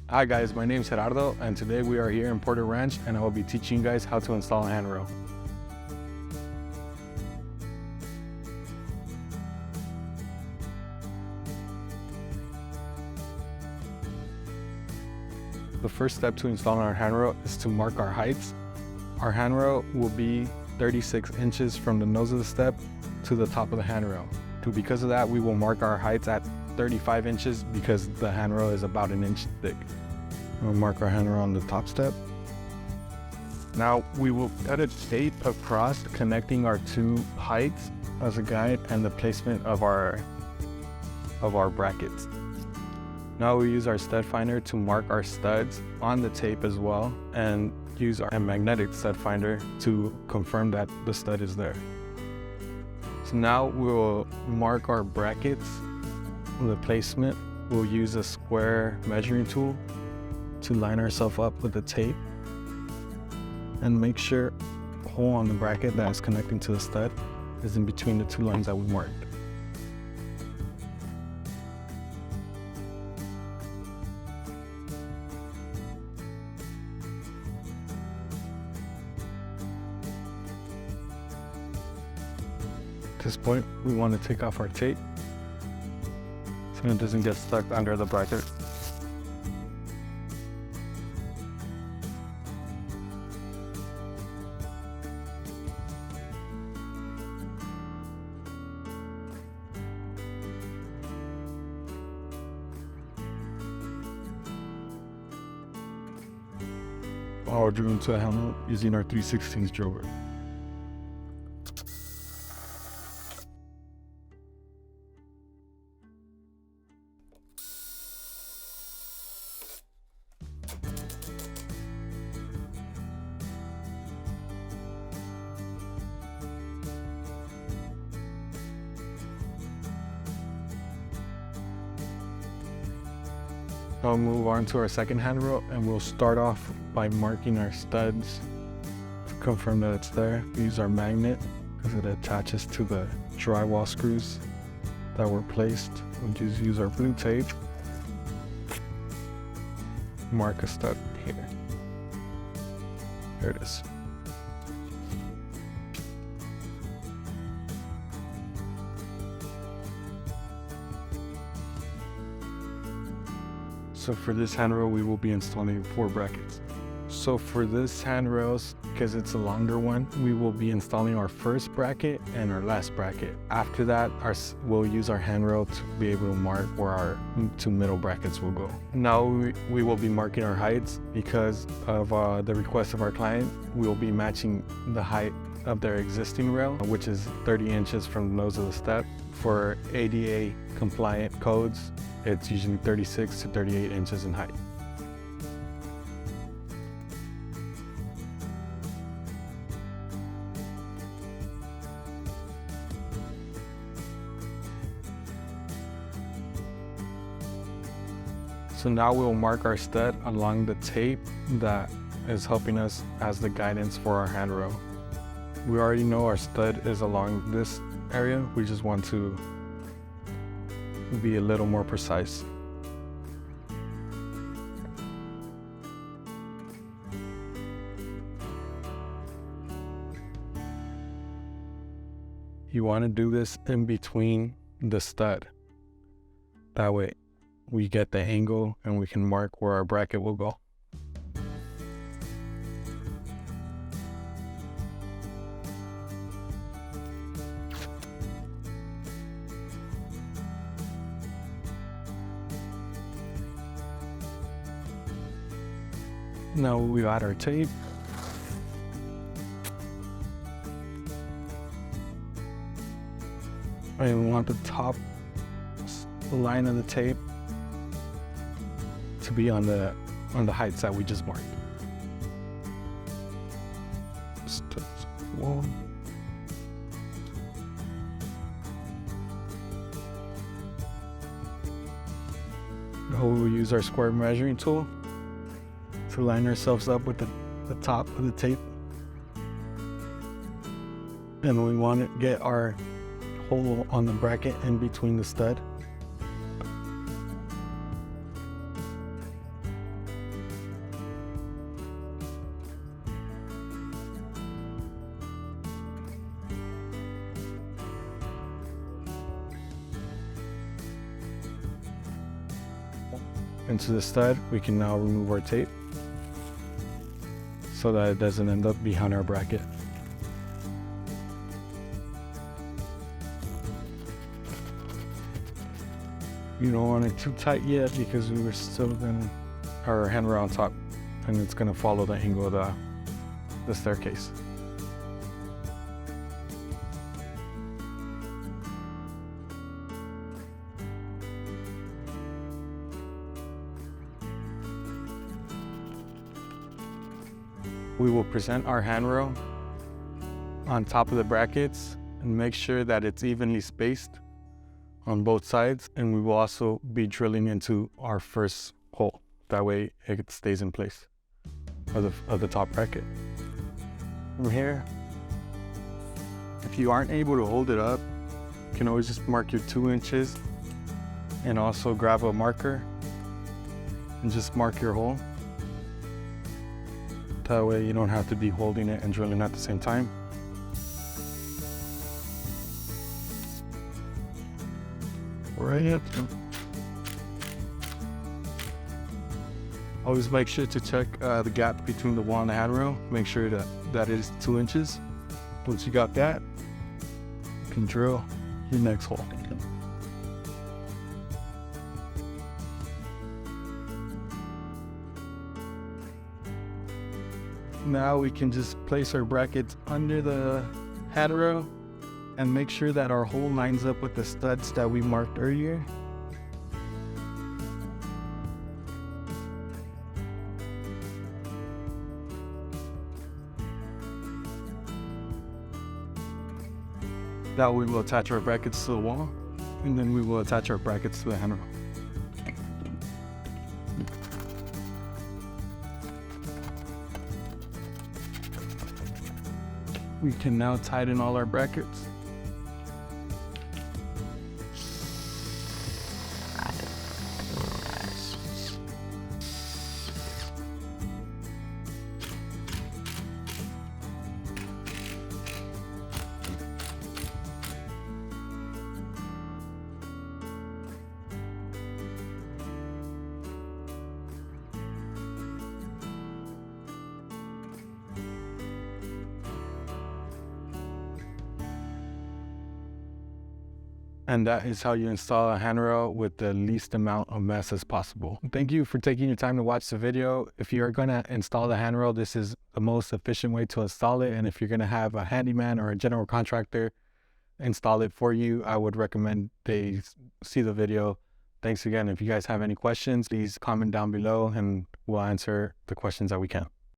Hi guys, my name is Gerardo and today we are here in Porter Ranch and I will be teaching you guys how to install a handrail. The first step to installing our handrail is to mark our heights. Our handrail will be 36 inches from the nose of the step to the top of the handrail. Because of that, we will mark our heights at 35 inches because the handrail is about an inch thick. We'll mark our handrail on the top step. Now we will cut a tape across connecting our two heights as a guide and the placement of our brackets. Now we use our stud finder to mark our studs on the tape as well and use our magnetic stud finder to confirm that the stud is there. So now we'll mark our brackets, the placement. We'll use a square measuring tool to line ourselves up with the tape and make sure the hole on the bracket that is connecting to the stud is in between the two lines that we marked. At this point, we want to take off our tape so it doesn't get stuck under the bracket. Power drill into a handle using our 3/16 drill bit. Now we'll move on to our second handrail and we'll start off by marking our studs to confirm that it's there. We use our magnet because it attaches to the drywall screws that were placed. We'll just use our blue tape, mark a stud here. There it is. So for this handrail, we will be installing 4 brackets. So for this handrails, because it's a longer one, we will be installing our first bracket and our last bracket. After that, we'll use our handrail to be able to mark where our 2 middle brackets will go. Now we will be marking our heights because of the request of our client. We will be matching the height of their existing rail, which is 30 inches from the nose of the step. For ADA compliant codes, it's usually 36 to 38 inches in height. So now we'll mark our stud along the tape that is helping us as the guidance for our handrail. We already know our stud is along this area. We just want to be a little more precise. You want to do this in between the stud. That way we get the angle and we can mark where our bracket will go. Now we got our tape. And we want the top line of the tape to be on the heights that we just marked. Now we'll use our square measuring tool to line ourselves up with the top of the tape. And we want to get our hole on the bracket in between the stud. into the stud, we can now remove our tape so that it doesn't end up behind our bracket. You don't want it too tight yet because we were still gonna our handrail on top, and it's gonna follow the angle of the staircase. We will present our handrail on top of the brackets and make sure that it's evenly spaced on both sides, and we will also be drilling into our first hole. That way it stays in place of the top bracket. From here, if you aren't able to hold it up, you can always just mark your 2 inches and also grab a marker and just mark your hole. That way you don't have to be holding it and drilling at the same time. Right. Always make sure to check the gap between the wall and the handrail. Make sure that it is 2 inches. Once you got that, you can drill your next hole. Now we can just place our brackets under the handrail and make sure that our hole lines up with the studs that we marked earlier. That way we will attach our brackets to the wall, and then we will attach our brackets to the handrail. We can now tighten all our brackets. And that is how you install a handrail with the least amount of mess as possible. Thank you for taking your time to watch the video. If you're gonna install the handrail, this is the most efficient way to install it. And if you're gonna have a handyman or a general contractor install it for you, I would recommend they see the video. Thanks again. If you guys have any questions, please comment down below and we'll answer the questions that we can.